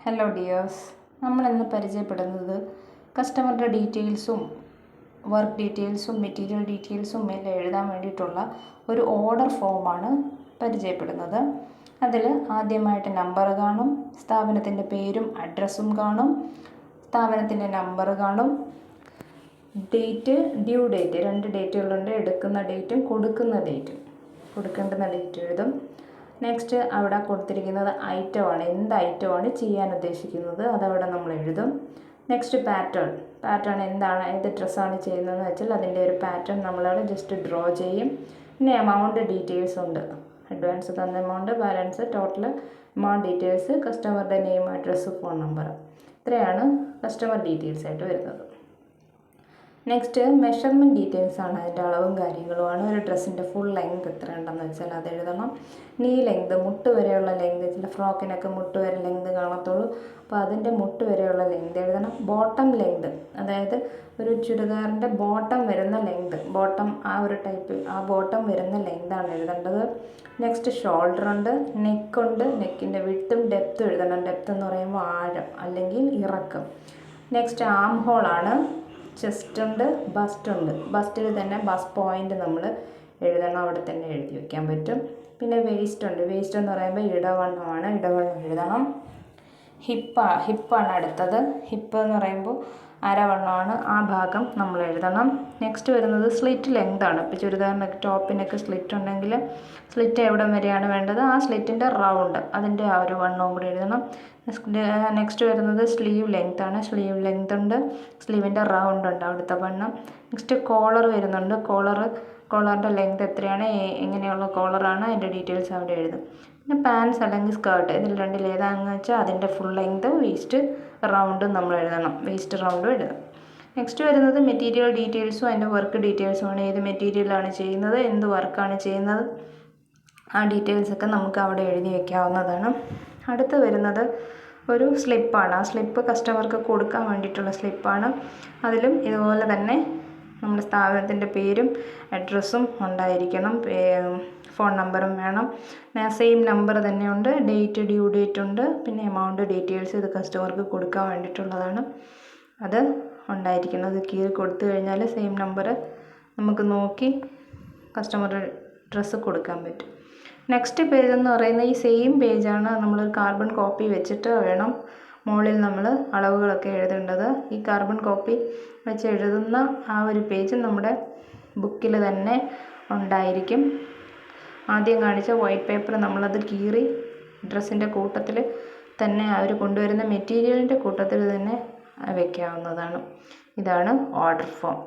Hello dears, നമ്മളിന്ന് പരിചയപ്പെടുന്നത് കസ്റ്റമറുടെ ഡീറ്റെയിൽസും വർക്ക് ഡീറ്റെയിൽസും മെറ്റീരിയൽ ഡീറ്റെയിൽസും എല്ലാം എഴുതാൻ വേണ്ടിയിട്ടുള്ള ഒരു ഓർഡർ ഫോമാണ് പരിചയപ്പെടുന്നത്. അതിൽ ആദ്യമായിട്ട് നമ്പർ കാണും, സ്ഥാപനത്തിൻ്റെ പേരും അഡ്രസ്സും കാണും, സ്ഥാപനത്തിൻ്റെ നമ്പർ കാണും, ഡേറ്റ്, ഡ്യൂ ഡേറ്റ്, 2 ഡേറ്റുകളുണ്ട്, എടുക്കുന്ന ഡേറ്റും കൊടുക്കേണ്ടുന്ന ഡേറ്റ് എഴുതും. നെക്സ്റ്റ് അവിടെ കൊടുത്തിരിക്കുന്നത് ഐറ്റമാണ്, എന്ത് ഐറ്റമാണ് ചെയ്യാൻ ഉദ്ദേശിക്കുന്നത് അതവിടെ നമ്മൾ എഴുതും. നെക്സ്റ്റ് പാറ്റേൺ എന്താണ്, ഏത് ഡ്രസ്സാണ് ചെയ്യുന്നതെന്ന് വെച്ചാൽ അതിൻ്റെ ഒരു പാറ്റേൺ നമ്മളവിടെ ജസ്റ്റ് ഡ്രോ ചെയ്യും. പിന്നെ എമൗണ്ട് ഡീറ്റെയിൽസ് ഉണ്ട്, അഡ്വാൻസ് തന്ന amount, balance, total amount details, കസ്റ്റമറുടെ നെയിം, അഡ്രസ്സ്, ഫോൺ നമ്പർ. ഇത്രയാണ് കസ്റ്റമർ ഡീറ്റെയിൽസ് ആയിട്ട് വരുന്നത്. നെക്സ്റ്റ് മെഷർമെൻറ്റ് ഡീറ്റെയിൽസ് ആണ്, അതിൻ്റെ അളവും കാര്യങ്ങളുമാണ്. ഒരു ഡ്രസ്സിൻ്റെ ഫുൾ ലെങ്ത് എത്ര ഉണ്ടെന്ന് വെച്ചാൽ അത് എഴുതണം. നീ ലെങ്ത്, മുട്ട് വരെയുള്ള ലെങ്ത്, ചില ഫ്രോക്കിനൊക്കെ മുട്ട് വരെ ലെങ്ത് കാണത്തുള്ളൂ, അപ്പോൾ അതിൻ്റെ മുട്ട് വരെയുള്ള ലെങ്ത് എഴുതണം. ബോട്ടം ലെങ്ത്, അതായത് ഒരു ചുരിദാറിൻ്റെ ബോട്ടം വരുന്ന ലെങ്ത്, ബോട്ടം ആ ഒരു ടൈപ്പ് ആ ബോട്ടം വരുന്ന ലെങ്താണ് എഴുതേണ്ടത്. നെക്സ്റ്റ് ഷോൾഡർ ഉണ്ട്, നെക്കുണ്ട്, നെക്കിൻ്റെ വിഡ്ത്തും ഡെപ്ത്തും എഴുതണം. ഡെപ്ത്ത് എന്ന് പറയുമ്പോൾ ആഴം അല്ലെങ്കിൽ ഇറക്കം. നെക്സ്റ്റ് ആം ഹോളാണ്, ചെസ്റ്റ് ഉണ്ട്, ബസ്റ്റ് ഉണ്ട്. ബസ്റ്റിൽ തന്നെ ബസ് പോയിൻ്റ് നമ്മൾ എഴുതണം, അവിടെ തന്നെ എഴുതി വയ്ക്കാൻ പറ്റും. പിന്നെ വേസ്റ്റ് ഉണ്ട്, വേസ്റ്റ് എന്ന് പറയുമ്പോൾ ഇടവണ്ണമാണ്, ഇടവണ്ണം എഴുതണം. ഹിപ്പാണ് അടുത്തത്. ഹിപ്പ് എന്ന് പറയുമ്പോൾ അരവണ്ണമാണ്, ആ ഭാഗം നമ്മൾ എഴുതണം. നെക്സ്റ്റ് വരുന്നത് സ്ലിറ്റ് ലെങ്ത് ആണ്. ഇപ്പോൾ ചുരിദാറിനൊക്കെ ടോപ്പിനൊക്കെ സ്ലിറ്റ് ഉണ്ടെങ്കിൽ സ്ലിറ്റ് എവിടം വരെയാണ് വേണ്ടത്, ആ സ്ലിറ്റിൻ്റെ റൗണ്ട്, അതിൻ്റെ ആ ഒരു വണ്ണവും കൂടി എഴുതണം. നെക്സ്റ്റ് വരുന്നത് സ്ലീവ് ലെങ്ത് ആണ്. സ്ലീവ് ലെങ്ത് ഉണ്ട്, സ്ലീവിൻ്റെ റൗണ്ട് ഉണ്ട്, അവിടുത്തെ വണ്ണം. നെക്സ്റ്റ് കോളർ വരുന്നുണ്ട്, കോളറിൻ്റെ ലെങ്ത് എത്രയാണ്, എങ്ങനെയുള്ള കോളറാണ്, അതിൻ്റെ ഡീറ്റെയിൽസ് അവിടെ എഴുതും. പിന്നെ പാൻസ് അല്ലെങ്കിൽ സ്കേർട്ട്, ഇതിൽ രണ്ടിൽ ഏതാണെന്ന് വെച്ചാൽ അതിൻ്റെ ഫുൾ ലെങ്ത്, വേസ്റ്റ് റൗണ്ടും നമ്മൾ എഴുതണം, വേസ്റ്റ് റൗണ്ടും എഴുതണം. നെക്സ്റ്റ് വരുന്നത് മെറ്റീരിയൽ ഡീറ്റെയിൽസും അതിൻ്റെ വർക്ക് ഡീറ്റെയിൽസുമാണ്. ഏത് മെറ്റീരിയലാണ് ചെയ്യുന്നത്, എന്ത് വർക്കാണ് ചെയ്യുന്നത്, ആ ഡീറ്റെയിൽസൊക്കെ നമുക്ക് അവിടെ എഴുതി വയ്ക്കാവുന്നതാണ്. അടുത്ത് വരുന്നത് ഒരു സ്ലിപ്പാണ്. ആ സ്ലിപ്പ് കസ്റ്റമർക്ക് കൊടുക്കാൻ വേണ്ടിയിട്ടുള്ള സ്ലിപ്പാണ്. അതിലും ഇതുപോലെ തന്നെ നമ്മുടെ സ്ഥാപനത്തിൻ്റെ പേരും അഡ്രസ്സും ഉണ്ടായിരിക്കണം, ഫോൺ നമ്പറും വേണം. സെയിം നമ്പർ തന്നെയുണ്ട്, ഡേറ്റ്, ഡ്യൂ ഡേറ്റ് ഉണ്ട്, പിന്നെ എമൗണ്ട് ഡീറ്റെയിൽസ്, ഇത് കസ്റ്റമർക്ക് കൊടുക്കാൻ വേണ്ടിയിട്ടുള്ളതാണ്, അത് ഉണ്ടായിരിക്കണം. അത് കീറി കൊടുത്തു കഴിഞ്ഞാൽ സെയിം നമ്പർ നമുക്ക് നോക്കി കസ്റ്റമർ ഡ്രസ്സ് കൊടുക്കാൻ പറ്റും. നെക്സ്റ്റ് പേജ് എന്ന് പറയുന്നത് ഈ സെയിം പേജാണ്, നമ്മളൊരു കാർബൺ കോപ്പി വെച്ചിട്ട് വേണം മുകളിൽ നമ്മൾ അളവുകളൊക്കെ എഴുതേണ്ടത്. ഈ കാർബൺ കോപ്പി വെച്ച് എഴുതുന്ന ആ ഒരു പേജ് നമ്മുടെ ബുക്കിൽ തന്നെ ഉണ്ടായിരിക്കും. ആദ്യം കാണിച്ച വൈറ്റ് പേപ്പർ നമ്മളത് കീറി ഡ്രസ്സിൻ്റെ കൂട്ടത്തിൽ തന്നെ അവർ കൊണ്ടുവരുന്ന മെറ്റീരിയലിൻ്റെ കൂട്ടത്തിൽ തന്നെ വയ്ക്കാവുന്നതാണ്. ഇതാണ് ഓർഡർ ഫോം.